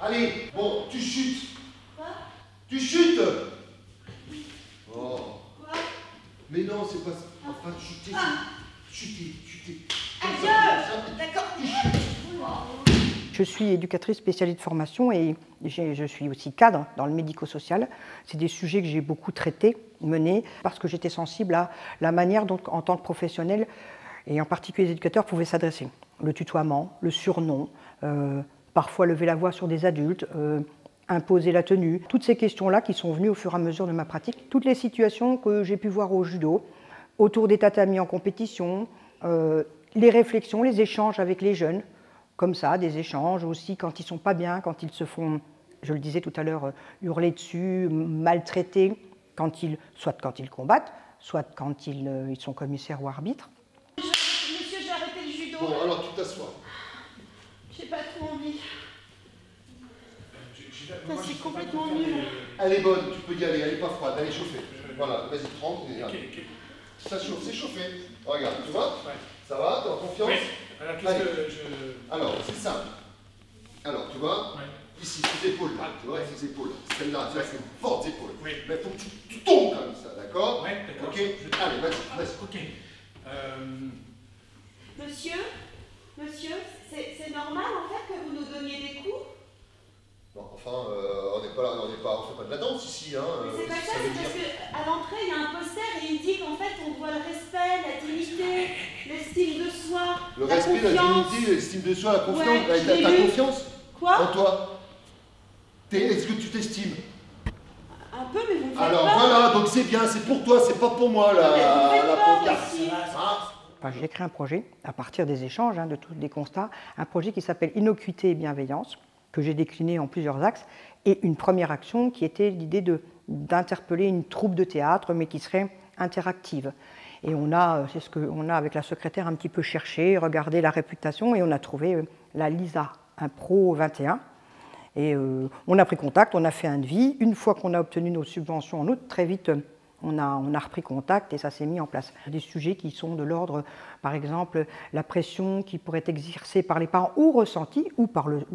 Allez, bon, tu chutes. Quoi? Tu chutes. Oh. Quoi? Mais non, c'est pas ça. Enfin, chuter, chuter. Adieu. D'accord. Je suis éducatrice spécialiste de formation et je suis aussi cadre dans le médico-social. C'est des sujets que j'ai beaucoup traités, menés, parce que j'étais sensible à la manière dont, en tant que professionnel, et en particulier les éducateurs, pouvaient s'adresser. Le tutoiement, le surnom, parfois lever la voix sur des adultes, imposer la tenue. Toutes ces questions-là qui sont venues au fur et à mesure de ma pratique. Toutes les situations que j'ai pu voir au judo, autour des tatamis en compétition, les réflexions, les échanges avec les jeunes, comme ça, des échanges aussi quand ils ne sont pas bien, quand ils se font, je le disais tout à l'heure, hurler dessus, maltraités, soit quand ils combattent, soit quand ils sont commissaires ou arbitres. Monsieur, j'ai arrêté le judo. Bon, alors tu t'assois. J'ai pas trop envie. C'est complètement nul. Elle est bonne, tu peux y aller, elle est pas froide, elle est chauffée. Voilà, vas-y, prends. Ça chauffe, c'est chauffé. Regarde, tu vois? Ça va, t'es en confiance? Alors, c'est simple. Alors, tu vois, ici, tes épaules, là, tu vois, tes épaules. Celle-là, c'est une forte épaule. Mais il faut que tu tombes comme ça, d'accord? Ouais, d'accord. Ok. Allez, vas-y. Ok. Monsieur, c'est normal en fait que vous nous donniez des coups? Bon, enfin, on fait pas de la danse ici, hein. C'est pas ça, c'est parce qu'à l'entrée, il y a un poster et il dit qu'en fait, on voit le respect, la dignité, l'estime de soi, le la respect, confiance. la dignité, l'estime de soi, la confiance. Ouais, T'as confiance Quoi? en toi? Est-ce que tu t'estimes? Un peu, mais vous me faites Alors peur. voilà, donc c'est bien, c'est pour toi, c'est pas pour moi la pancarte. Enfin, j'ai créé un projet, à partir des échanges, de tous les constats, un projet qui s'appelle Innocuité et bienveillance, que j'ai décliné en plusieurs axes, et une première action qui était l'idée d'interpeller une troupe de théâtre, mais qui serait interactive. Et c'est ce qu'on a avec la secrétaire un petit peu cherché, regardé la réputation, et on a trouvé la Lisa Impro 21. Et on a pris contact, on a fait un devis. Une fois qu'on a obtenu nos subventions en août, très vite, on a repris contact et ça s'est mis en place. Des sujets qui sont de l'ordre, par exemple, la pression qui pourrait être exercée par les parents ou ressentie, ou par le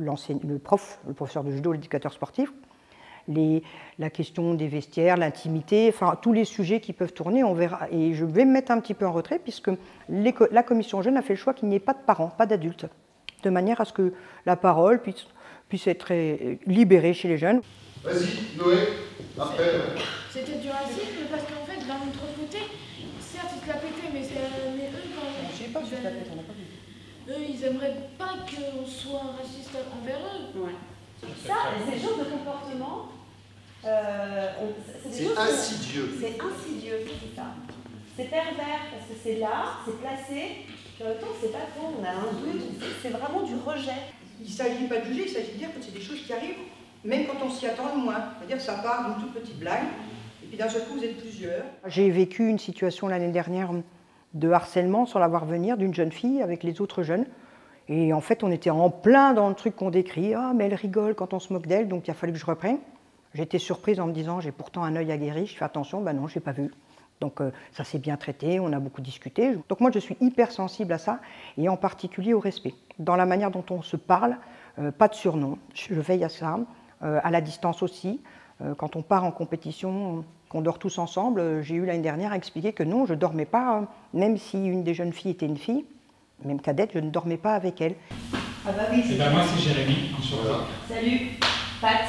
professeur de judo, l'éducateur sportif, la question des vestiaires, l'intimité, enfin tous les sujets qui peuvent tourner, on verra. Et je vais me mettre un petit peu en retrait puisque la commission jeune a fait le choix qu'il n'y ait pas de parents, pas d'adultes, de manière à ce que la parole puisse être libérée chez les jeunes. Vas-y, Noé, après. C'était du racisme parce qu'en fait, d'un autre côté, certes, ils te la pétaient, mais eux, quand Je sais pas si on n'a pas vu. eux, ils aimeraient pas qu'on soit raciste envers eux. Ouais. Ça, ces genres de comportement, C'est insidieux. C'est insidieux, c'est ça. C'est pervers parce que c'est là, c'est placé, puis en même temps, c'est pas con, on a un doute, c'est vraiment du rejet. Il ne s'agit pas de juger, il s'agit de dire que c'est des choses qui arrivent, même quand on s'y attend le moins. C'est-à-dire que ça part d'une toute petite blague, et puis d'un seul coup, vous êtes plusieurs. J'ai vécu une situation l'année dernière de harcèlement sans la voir venir d'une jeune fille avec les autres jeunes. Et en fait, on était en plein dans le truc qu'on décrit. Ah, mais elle rigole quand on se moque d'elle, donc il a fallu que je reprenne. J'étais surprise en me disant, j'ai pourtant un œil aguerri, je fais attention, ben non, je n'ai pas vu. Donc ça s'est bien traité, on a beaucoup discuté. Donc moi, je suis hyper sensible à ça, et en particulier au respect. Dans la manière dont on se parle, pas de surnom, je veille à ça, à la distance aussi. Quand on part en compétition, qu'on dort tous ensemble, j'ai eu l'année dernière à expliquer que non, je ne dormais pas, même si une des jeunes filles était une fille, même cadette, je ne dormais pas avec elle. Ah bah oui, c'est moi, c'est Jérémy, en survie. Salut, Pat.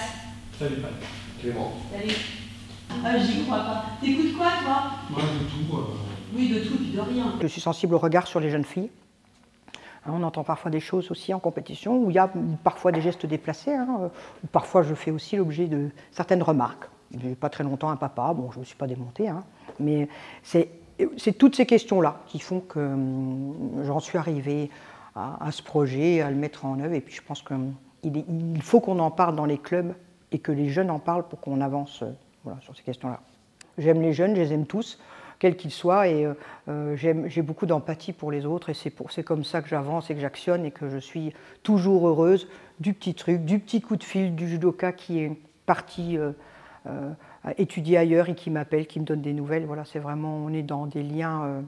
Salut, Pat. Clément. Salut. Ah, j'y crois pas. T'écoutes quoi, toi? Moi, de tout. Oui, de tout, puis de rien. Je suis sensible au regard sur les jeunes filles. On entend parfois des choses aussi en compétition, où il y a parfois des gestes déplacés, où parfois je fais aussi l'objet de certaines remarques. Il n'y a pas très longtemps un papa, bon, je ne me suis pas démontée, mais c'est toutes ces questions-là qui font que j'en suis arrivée à ce projet, à le mettre en œuvre, et puis je pense qu'il faut qu'on en parle dans les clubs et que les jeunes en parlent pour qu'on avance sur ces questions-là. J'aime les jeunes, je les aime tous, quels qu'ils soient, et j'ai beaucoup d'empathie pour les autres, et c'est comme ça que j'avance et que j'actionne, et que je suis toujours heureuse du petit truc, du petit coup de fil du judoka qui est parti étudier ailleurs et qui m'appelle, qui me donne des nouvelles. Voilà, c'est vraiment, on est dans des liens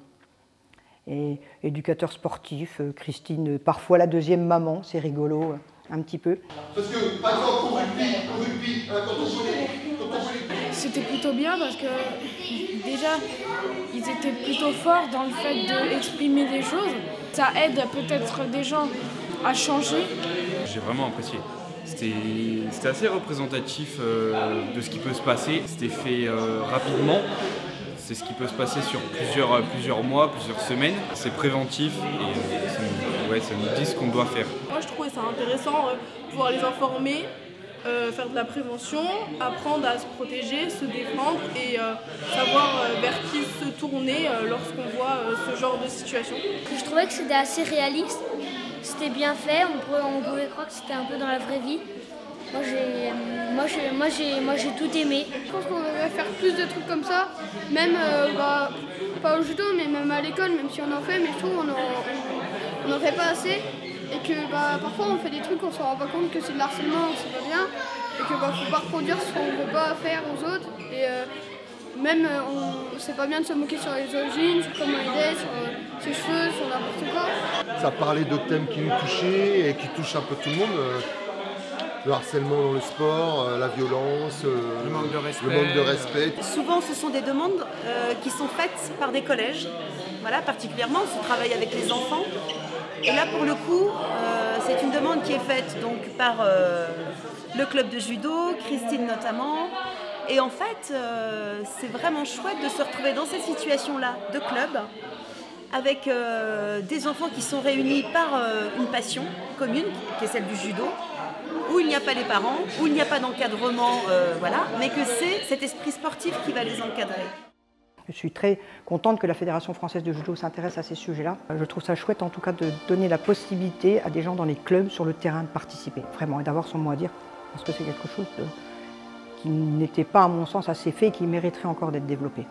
et éducateur sportif, Christine, parfois la deuxième maman, c'est rigolo. un petit peu. Parce que, par exemple, au rugby, hein, quand on voulait... C'était plutôt bien parce que déjà, ils étaient plutôt forts dans le fait d'exprimer des choses. Ça aide peut-être des gens à changer. J'ai vraiment apprécié. C'était assez représentatif de ce qui peut se passer. C'était fait rapidement. C'est ce qui peut se passer sur plusieurs mois, plusieurs semaines. C'est préventif et ça nous dit ce qu'on doit faire. Moi je trouvais ça intéressant pouvoir les informer, faire de la prévention, apprendre à se protéger, se défendre et savoir vers qui se tourner lorsqu'on voit ce genre de situation. Je trouvais que c'était assez réaliste, c'était bien fait, on pouvait croire que c'était un peu dans la vraie vie. Moi j'ai tout aimé. Je pense qu'on devrait faire plus de trucs comme ça, même pas au judo, mais même à l'école, même si on en fait, mais je trouve qu'on n'en fait pas assez. Et que parfois on fait des trucs, on se rend pas compte que c'est de l'harcèlement, c'est pas bien, et que faut pas reproduire ce qu'on ne veut pas faire aux autres. Et même c'est pas bien de se moquer sur les origines, sur comment il est, sur ses cheveux, sur n'importe quoi. Ça parlait de thèmes qui nous touchaient et qui touchent un peu tout le monde. Le harcèlement dans le sport, la violence, le manque de respect. Souvent, ce sont des demandes qui sont faites par des collèges, voilà, particulièrement, on travaille avec les enfants. Et là, pour le coup, c'est une demande qui est faite donc, par le club de judo, Christine notamment. Et en fait, c'est vraiment chouette de se retrouver dans cette situation-là de club, avec des enfants qui sont réunis par une passion commune, qui est celle du judo, où il n'y a pas les parents, où il n'y a pas d'encadrement, voilà, mais que c'est cet esprit sportif qui va les encadrer. Je suis très contente que la Fédération française de judo s'intéresse à ces sujets-là. Je trouve ça chouette en tout cas de donner la possibilité à des gens dans les clubs, sur le terrain, de participer, vraiment, et d'avoir son mot à dire, parce que c'est quelque chose qui n'était pas à mon sens assez fait et qui mériterait encore d'être développé.